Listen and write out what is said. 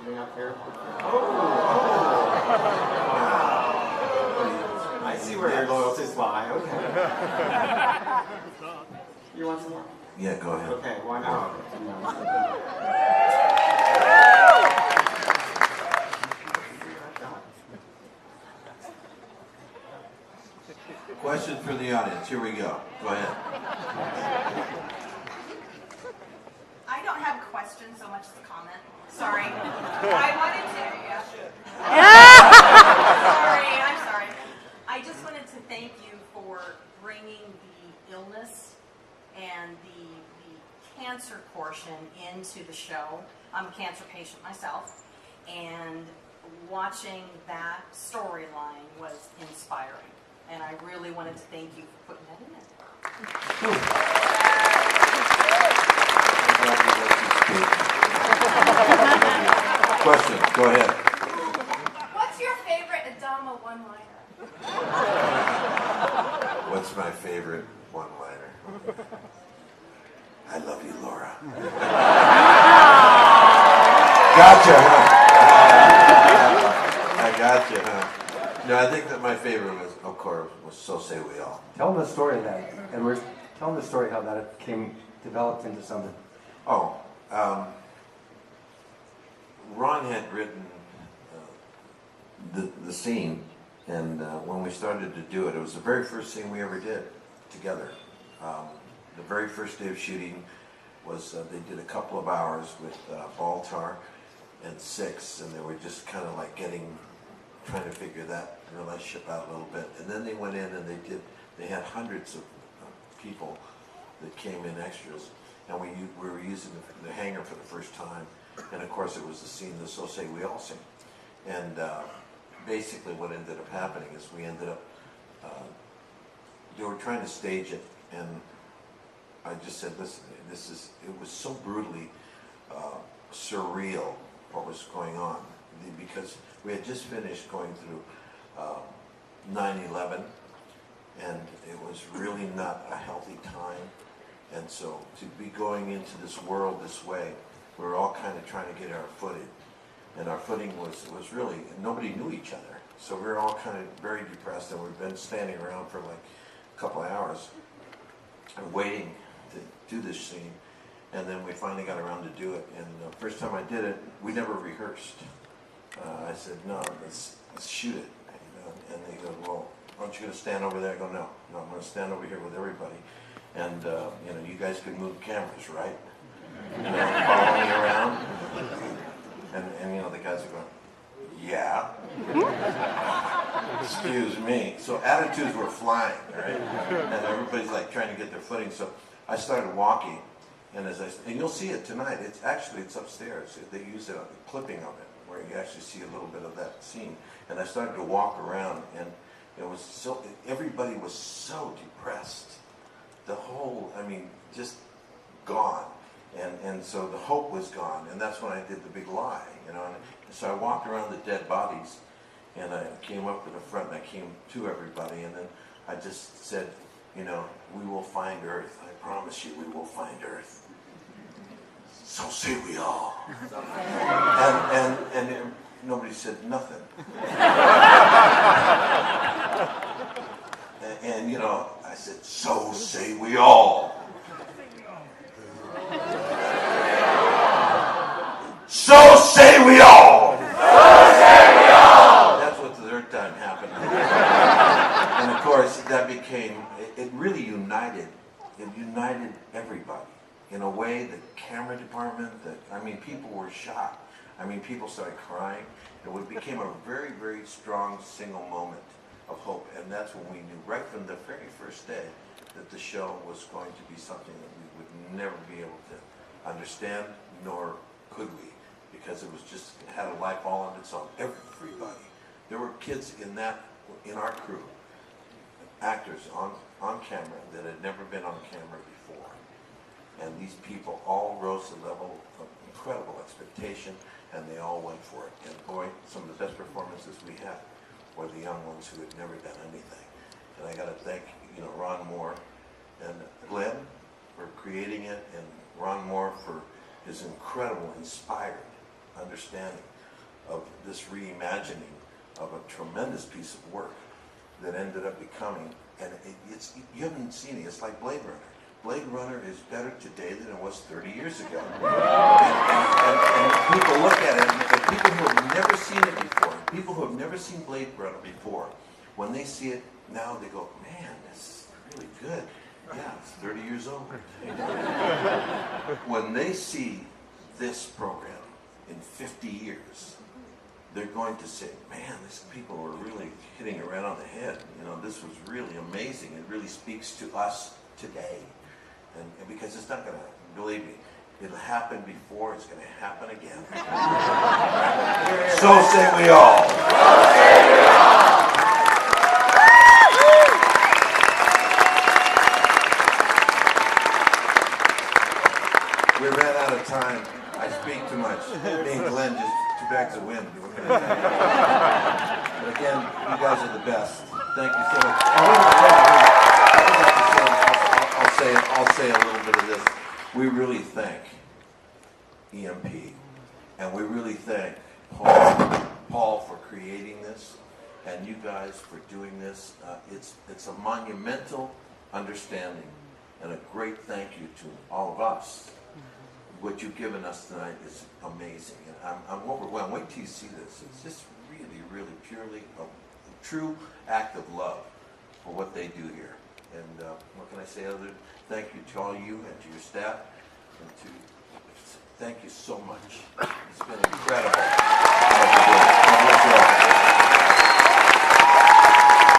sitting up here. I see where your loyalties lie. Okay. You want some more? Yeah, go ahead. Okay, why not? Question for the audience. Here we go. Go ahead. I don't have a question so much as a comment. Sorry. I wanted to. I'm sorry. I just wanted to thank you for bringing the illness and the cancer portion into the show. I'm a cancer patient myself, and watching that storyline was inspiring. And I really wanted to thank you for putting that in there. Question, go ahead. What's your favorite Adama one-liner? What's my favorite one-liner? I love you, Laura. Gotcha, huh? I gotcha, huh? No, I think that my favorite was, of course, was So Say We All. Tell them the story of that, Edward. Tell them the story how that developed into something. Oh, Ron had written the scene, and when we started to do it, it was the very first scene we ever did together. The very first day of shooting was they did a couple of hours with Baltar and Six, and they were just kind of like trying to figure that relationship out a little bit. And then they went in and they had hundreds of people that came in extras, and we were using the hangar for the first time. And of course it was the scene, the So Say We All Sing. And basically what ended up happening is we ended up, they were trying to stage it, and I just said, listen, it was so brutally surreal what was going on, because we had just finished going through 9/11, and it was really not a healthy time. And so to be going into this world this way, we were all kind of trying to get our footing. And our footing was really, nobody knew each other. So we were all kind of very depressed, and we've been standing around for like a couple of hours and waiting to do this scene. And then we finally got around to do it. And the first time I did it, we never rehearsed. I said, no, let's shoot it. And they go, well, aren't you going to stand over there? I go, no, I'm going to stand over here with everybody. And, you guys could move cameras, right? Follow me around. And the guys are going, yeah. Excuse me. So attitudes were flying, right? And everybody's like trying to get their footing. So I started walking, and you'll see it tonight. It's upstairs. They use it on the clipping of it, where you actually see a little bit of that scene. And I started to walk around, and everybody was so depressed. The whole, just gone. And so the hope was gone, and that's when I did the big lie, And so I walked around the dead bodies, and I came up to the front, and I came to everybody, and then I just said, we will find Earth. I promise you, we will find Earth. So say we all. And nobody said nothing. and I said, so say we all. So say we all! So say we all! That's what the third time happened. And of course, that it really united everybody. In a way, the camera department, people were shocked. People started crying. It became a very, very strong single moment of hope. And that's when we knew, right from the very first day, that the show was going to be something that we would never be able to understand, nor could we. Because it had a life all on its own. Everybody. There were kids in our crew, actors on camera that had never been on camera before. And these people all rose to the level of incredible expectation, and they all went for it. And boy, some of the best performances we had were the young ones who had never done anything. And I got to thank, Ron Moore and Glenn for creating it, and Ron Moore for his incredible, inspired understanding of this reimagining of a tremendous piece of work that ended up becoming, and you haven't seen it, it's like Blade Runner. Blade Runner is better today than it was 30 years ago. And people look at it, and people who have never seen it before, people who have never seen Blade Runner before, when they see it now, they go, man, this is really good. Yeah, it's 30 years old. When they see this program in 50 years, they're going to say, man, these people were really hitting it right on the head. You know, this was really amazing. It really speaks to us today. And because it's not going to, believe me, it'll happen before, it's going to happen again. So say we all. We ran out of time. I speak too much. Me and Glenn just 2 bags of wind. But again, you guys are the best. Thank you so much. I'll say a little bit of this. We really thank EMP, and we really thank Paul for creating this, and you guys for doing this. It's a monumental understanding, and a great thank you to all of us. What you've given us tonight is amazing, and I'm overwhelmed. Wait till you see this. It's just really, really purely a true act of love for what they do here. And what can I say other than thank you to all you and to your staff, and thank you so much. It's been incredible.